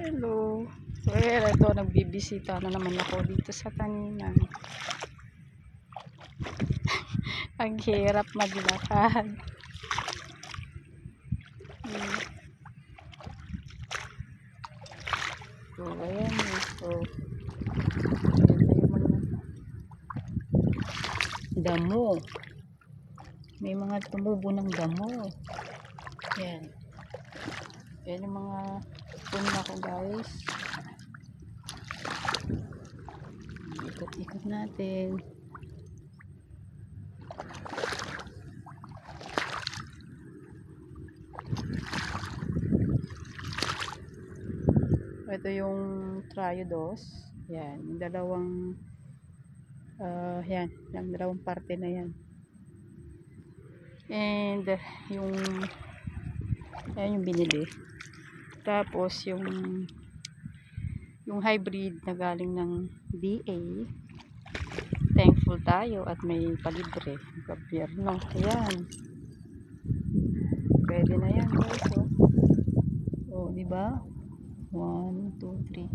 Hello. Well, ito, nagbibisita na naman ako dito sa taniman. Ang hirap maglakad. So, ayan. So, ito yung mga damo. May mga tumubo ng damo. Ayan. Ayan yung mga puno ko, guys. Ikot-ikot natin. Ito yung triodos. Yan, yung dalawang yan, yung dalawang parte na yan. And yung ayan yung binili. Tapos yung hybrid na galing ng DA. Thankful tayo at may palibre. Gobyerno. Ayan. Pwede na yan, guys. Oh, di ba? 1, 2, 3.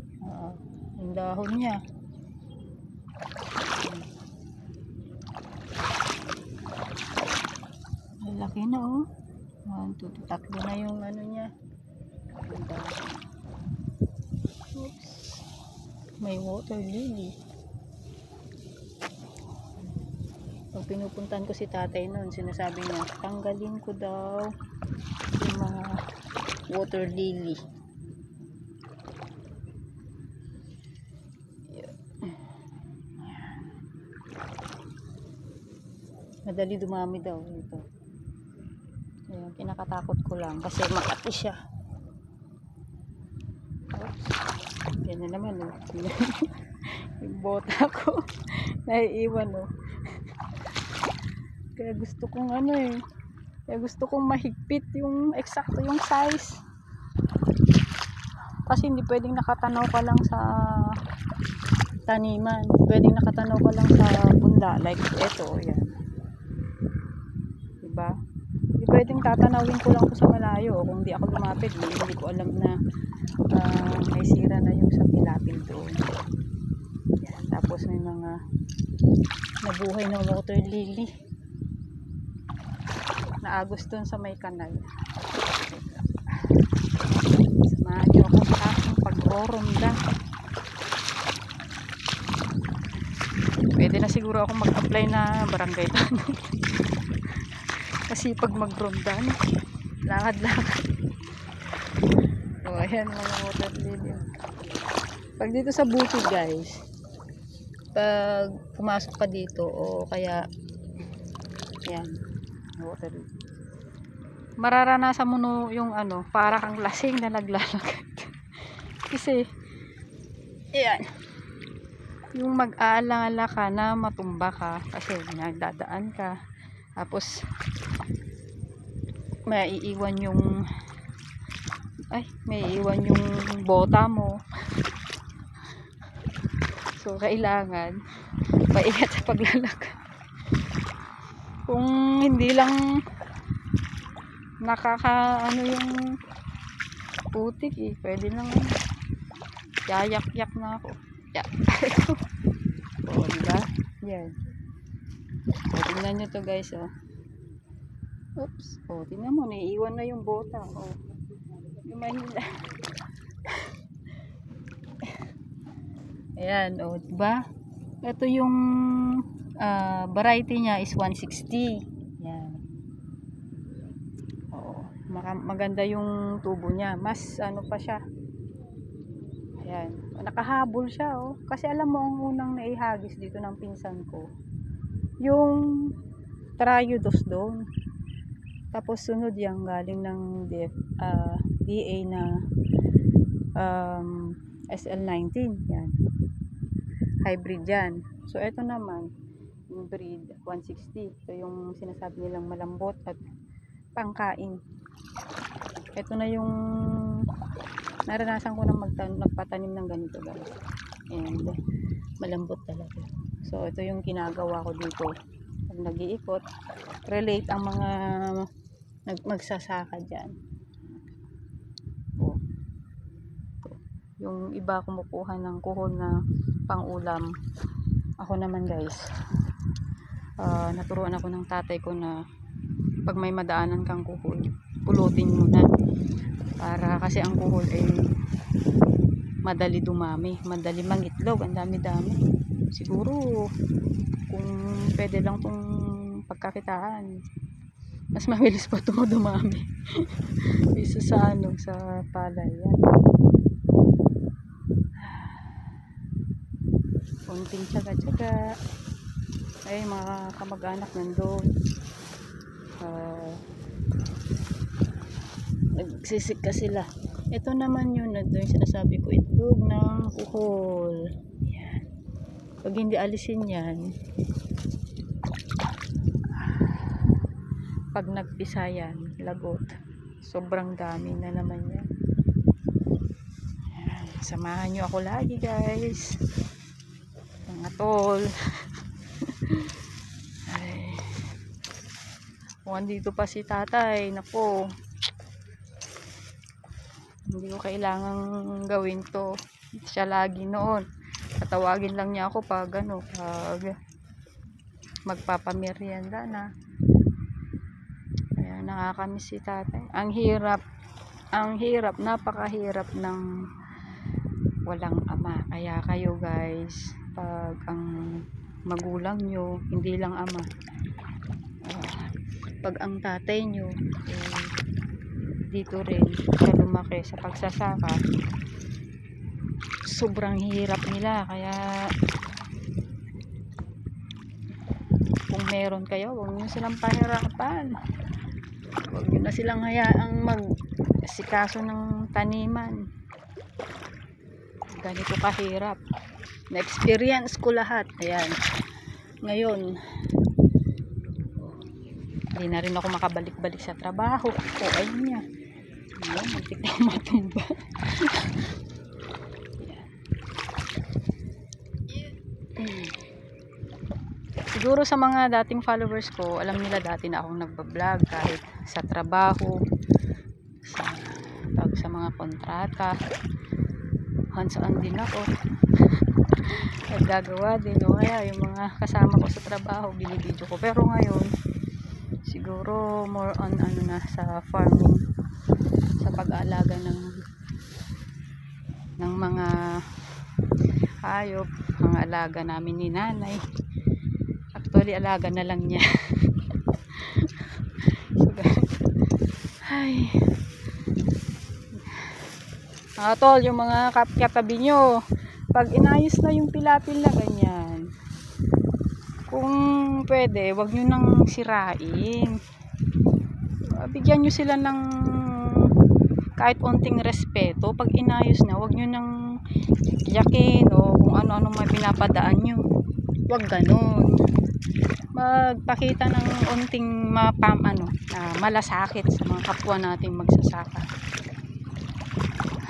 Ang dahon niya. Ang laki na, oh. 1, 2, 3. Tatlo na yung ano niya. Ang dahon. Oops. May water lily. Pag pinupuntan ko si tatay noon, sinasabi niya, tanggalin ko daw yung mga water lily. Madali dumami daw ito. Ayan, kinakatakot ko lang kasi makati siya. Oops. Yan na naman, oh. Yung bota ko naiiwan, oh. Kaya gusto kong kaya gusto kong mahigpit yung eksakto yung size. Kasi hindi pwedeng nakatanaw ka lang sa taniman. Hindi pwedeng nakatanaw ka lang sa bunda. Like ito, yan. Diba? Hindi pwedeng tatanawin ko lang ko sa malayo. Kung di ako lumapit, hindi ko alam na may sira na yung sa pilapil doon. Yan. Tapos may mga nabuhay na water lily. Naagos dun sa may kanal. Samahan niyo ako sa aking pagro-ronda. Pwede na siguro ako mag-apply na barangay tanong. Kasi pag mag-ronda, lakad-lakad. O, ayan mga water lily. Pag dito sa bukid, guys, pag pumasok ka dito, o kaya, yan, water lily, mararanasan mo no yung para kang lasing na naglalakad. Kasi ayan, yung mag-aalala ka na matumba ka kasi nagdadaan ka, tapos maiiwan yung bota mo. So kailangan maingat sa paglalakad. Kung hindi lang yung putik, pwede lang yayak-yak na ako. O, diba? Yan. O, tingnan nyo to, guys, oh. Oops. O, tingnan mo, naiiwan na yung bota. O, yung mahila. Ayan, o, diba? Ito yung variety niya is 160. Yan. Maganda yung tubo niya. Mas pa siya. Ayan. Nakahabol siya, oh. Kasi alam mo, ang unang naihagis dito ng pinsan ko, yung triodos doon. Tapos sunod yung galing ng DA na SL19. Yan. Hybrid yan. So, ito naman, yung breed 160. Ito yung sinasabi nilang malambot at pangkain. Ito na yung naranasan ko na magpatanim ng ganito, guys. And malambot talaga. So ito yung ginagawa ko dito. Pag nag-iikot, relate ang mga magsasaka dyan. Yung iba kumukuha ng kuhol na pang-ulam. Ako naman guys, naturuan ako ng tatay ko na pag may madaanan kang kuhol, pulutin mo na. Para kasi ang kuhol ay madali dumami, madali mangitlog, ang dami-dami. Siguro kung pwede lang tong pagkakitaan, mas mabilis pa itong dumami isa sa sa palay. Yan. Konting tsaga-tsaga. Ay, mga kamag-anak nandun. Nagsisika sila. Ito naman yun, yung sinasabi ko, itlog ng kuhol. Yan. Pag hindi alisin yan, pag nagpisa yan, lagot. Sobrang dami na naman yan. Yan. Samahan nyo ako lagi guys. Mga tol. Ay. Kung andito pa si tatay, nako. Hindi ko kailangang gawin to. Siya lagi noon. Tatawagin lang niya ako pag pag magpapamerienda na. Kaya nakakamiss si tatay. Ang hirap, napakahirap ng walang ama. Kaya kayo guys, pag ang magulang nyo, hindi lang ama, pag ang tatay nyo dito rin siya lumaki sa pagsasaka, sobrang hirap nila. Kaya kung meron kayo, huwag nyo silang pahirapan, huwag nyo na silang hayaang magsikaso ng taniman. Ganito kahirap, na experience ko lahat. Ayan, ngayon hindi na rin ako makabalik-balik sa trabaho. O ayun niya. Ayan, muntik na matumba. Siguro sa mga dating followers ko, alam nila dati na akong nagbablog kahit sa trabaho, sa mga kontrata, hands-on din ako. Naggagawa din, o kaya yung mga kasama ko sa trabaho, binibidyo ko. Pero ngayon, siguro more on na sa farming, sa pag-aalaga ng mga hayop, mga alaga namin ni nanay. Actually, alaga na lang niya. So, ay, tol, yung mga katabi nyo, pag inayos na yung pilapil na ganyan, kung pwede, wag nyo nang sirain. Bigyan nyo sila ng kahit onting respeto. Pag inayos na, wag nyo nang yakin o kung ano-ano may pinapadaan nyo. Wag ganun. Magpakita ng onting malasakit sa mga kapwa nating magsasaka.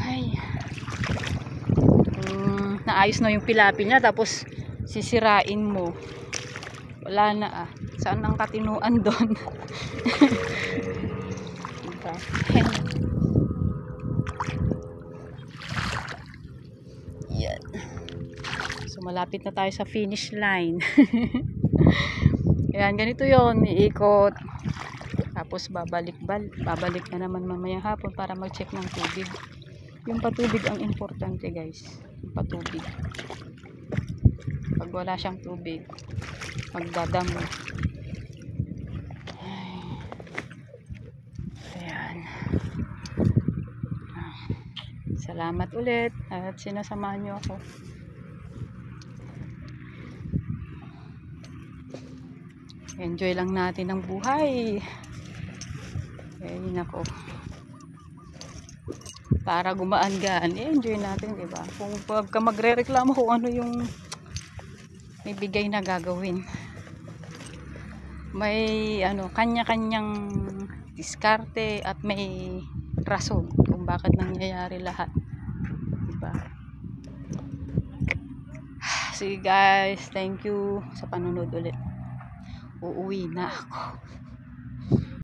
Ay, naayos na yung pilapil niya, tapos sisirain mo, wala na saan ang katinuan doon? Diba? Yan. So malapit na tayo sa finish line. Yan, ganito yon, iikot, tapos babalik na naman mamayang hapon para mag-check ng tubig. Yung patubig ang importante guys, yung patubig. Pag wala siyang tubig, magdadamo. Ayan. Salamat ulit at sinasamahan nyo ako. Enjoy lang natin ang buhay. Ayun ako. Para gumaan-gaan, enjoy natin, diba? Kung pagka magre-reklamo kung ano yung may bigay na gagawin. May kanya-kanyang diskarte at may rason kung bakit nangyayari lahat. Diba? Sige guys, thank you sa panunod ulit. Uuwi na ako.